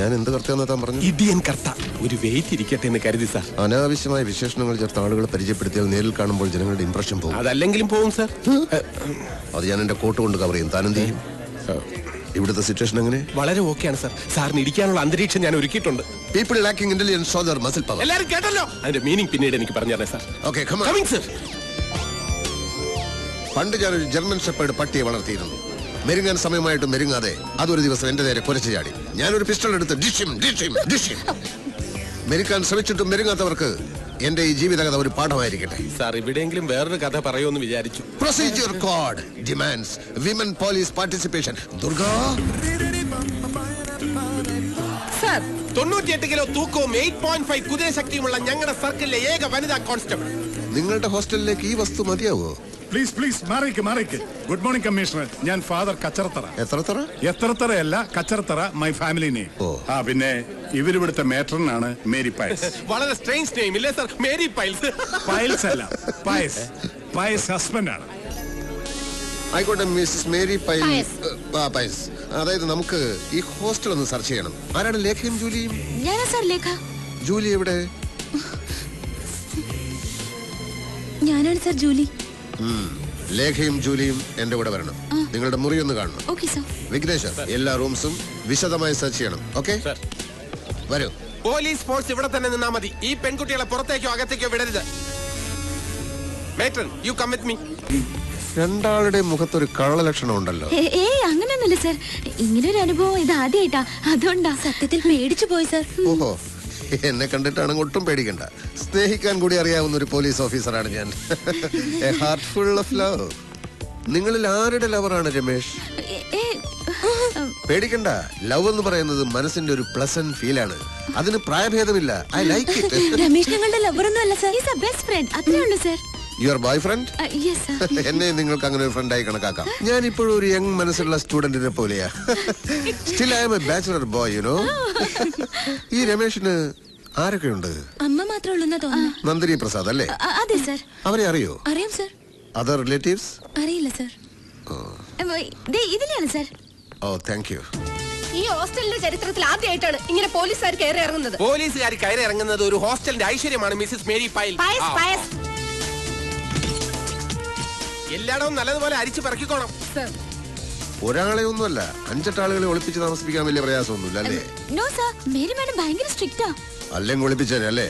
ഞാൻ എന്ത് കർത്തവെന്ന് താൻ പറഞ്ഞു? ഇടിയൻ കർത്ത. ഒരു വെയിറ്റ് ഇരിക്കട്ടെ എന്ന് കരുതി സാർ. അനാവശ്യമായ വിശേഷണങ്ങൾ ചേർത്ത ആളുകളെ പരിചയപ്പെടുത്തിയാൽ നേരിൽ കാണുമ്പോൾ ജനങ്ങളുടെ ഇംപ്രഷൻ പോകും. അതല്ലെങ്കിലും പോകും സാർ. അത് ഞാൻ എന്റെ കോട്ട് കൊണ്ട് കവർ ചെയ്യും. താനെന്ത് ചെയ്യും? ഇവിടുത്തെ സിറ്റുവേഷൻ എങ്ങനെ? വളരെ ഓക്കെയാണ് സാർ. സാറിന് ഇരിക്കാനുള്ള അന്തരീക്ഷം ഞാൻ ഒരുക്കിയിട്ടുണ്ട്. People lacking intelligence show their muscle power. എല്ലാവരും കേട്ടല്ലോ. അതിന്റെ മീനിങ് പിന്നീട് എനിക്ക് പറഞ്ഞു തരാം sir. Okay, come on. Coming sir. പണ്ട് ഞാനൊരു ജർമ്മൻ ഷെപ്പേർഡ് പട്ടിയെ വളർത്തിയിരുന്നു. മെരുങ്ങാൻ സമയമായിട്ട് മെരുങ്ങാതെ അതൊരു ദിവസം എന്റെ നേരെ കുരച്ചു ചാടി. ഞാനൊരു പിസ്റ്റൾ എടുത്ത് ഡിഷിം ഡിഷിം ഡിഷിം. മെരുക്കാൻ ശ്രമിച്ചിട്ടും മെരുങ്ങാത്തവർക്ക് എന്റെ ഈ ജീവിതകഥ ഒരു പാഠമായിരിക്കട്ടെ. സാർ, ഇവിടെയെങ്കിലും വേറൊരു കഥ പറയുമെന്ന് വിചാരിച്ചു. Procedure code demands women police participation. Durga 98 kilo തൂക്കവും 8.5 കുതിരശക്തിയുമുള്ള ഞങ്ങളുടെ സർക്കിളിലെ ഏക വനിതാ കോൺസ്റ്റബിൾ. നിങ്ങളുടെ ഹോസ്റ്റലിലേക്ക് ഈ വസ്തു മതിയാവോ? പ്ലീസ് പ്ലീസ് മാറിക്ക്. Good morning commissioner. ഞാൻ ഫാദർ കച്ചറത്തറ. എത്രത്തറയല്ല, കച്ചറത്തറ മൈ ഫാമിലി നെയിം. പിന്നെ ഇവരിവിടുത്തെ മേട്രനാണ് മേരി പയസ്. വളരെ സ്ട്രേഞ്ച് നെയിം ഇല്ലേ സാർ? Mary piles. പയൽസ് അല്ല, പയസ്. പയസ് ഹസ്ബൻഡ് ആണ്. ആയിക്കോട്ടെ മിസ്സസ് മേരി പയസ്. അതായത് നമുക്ക് ഈ ഹോസ്റ്റൽ ഒന്ന് സെർച്ച് ചെയ്യണം. ആരാണ് ലേഖയും ജൂലിയും? ഞാനാ സാർ ലേഖ. ജൂലി എവിടെ? ഞാനാണ് സാർ ജൂലി. ലേഖയും ജൂലിയും എന്റെ കൂടെ വരണം. നിങ്ങളുടെ മുറി ഒന്ന് കാണണം. Okay sir. വിഘ്നേശ്വർ, എല്ലാ റൂംസും വിശദമായി സെർച്ച് ചെയ്യണം. ഓക്കെ, വരൂ. പോലീസ് ഫോഴ്സ് ഇവിടെ തന്നെ നിന്നാ മതി. ഈ പെൺകുട്ടികളെ പുറത്തേക്കോ അകത്തേക്കോ വിടരുത്. Matron, you come with me. രണ്ടാളുടെ മുഖത്തൊരു കള്ളലക്ഷണം ഉണ്ടല്ലോ. അങ്ങനെയൊന്നുമില്ല സർ. ഇങ്ങനൊരു അനുഭവം ഇത് ആദ്യമായിട്ടാ. അതുകൊണ്ടാ സത്യത്തിൽ പേടിച്ചു പോയി സർ. ഓഹോ, എന്നെ കണ്ടിട്ടാണെങ്കിൽ ഒട്ടും പേടിക്കണ്ട. സ്നേഹിക്കാൻ കൂടി അറിയാവുന്ന ഒരു പോലീസ് ഓഫീസറാണ് ഞാൻ. A heart full of love. നിങ്ങളിൽ ആരുടെ ലവറാണ് രമേശ്? പേടിക്കണ്ട. ലവ് എന്ന് പറയുന്നത് മനസ്സിന്റെ ഒരു പ്ലസന്റ് ഫീലാണ്. അതിന് പ്രായഭേദമില്ല. I like it. രമേശ് ഞങ്ങളുടെ ലവറൊന്നും അല്ല sir. Is a best friend. അത്രേ ഉള്ളൂ സർ. Your boy friend? എന്നെ നിങ്ങൾക്ക് അങ്ങനെ ഒരു ഫ്രണ്ടായി കണക്കാക്കാം. ഞാൻ ഇപ്പോഴും ഒരു യങ് മനസ്സുള്ള സ്റ്റുഡന്റിനെ പോലെയാ. Still I am a bachelor boy, you know. ഈ രമേശിന് ആരൊക്കെയുണ്ട്? അമ്മ മാത്രമേ ഉള്ളൂ തോന്നുന്നു. നന്ദിനി പ്രസാദ് അല്ലേ? അതെ സർ. അവരെ അറിയോ? അറിയാം സർ. Other relatives? അറിയില്ല സർ. ഇതിലാണ് സർ. Oh, thank you. ഈ ഹോസ്റ്റലിന്റെ ചരിത്രത്തിൽ ആദ്യമായിട്ടാണ് ഇങ്ങനെ പോലീസുകാർ കയറി ഇറങ്ങുന്നത്. പോലീസുകാർ കയറി ഇറങ്ങുന്നത് ഒരു ഹോസ്റ്റലിന്റെ ഐശ്വര്യമാണ് മിസ്സസ് മേരി പൈൽ. എല്ലായിടവും നല്ലതുപോലെ അരിച്ചു പറക്കിക്കോണം. ഒരാളെ ഒന്നുമല്ല, 5-8 ആളുകളെ ഒളിപ്പിച്ച് താമസിപ്പിക്കാൻ വലിയ പ്രയാസമൊന്നുമില്ല അല്ലേ? നോ സർ, മേരി മാഡം ഭയങ്കര സ്ട്രിക്റ്റാ. അല്ലെങ്കിൽ ഒളിപ്പിച്ചേനെ അല്ലേ?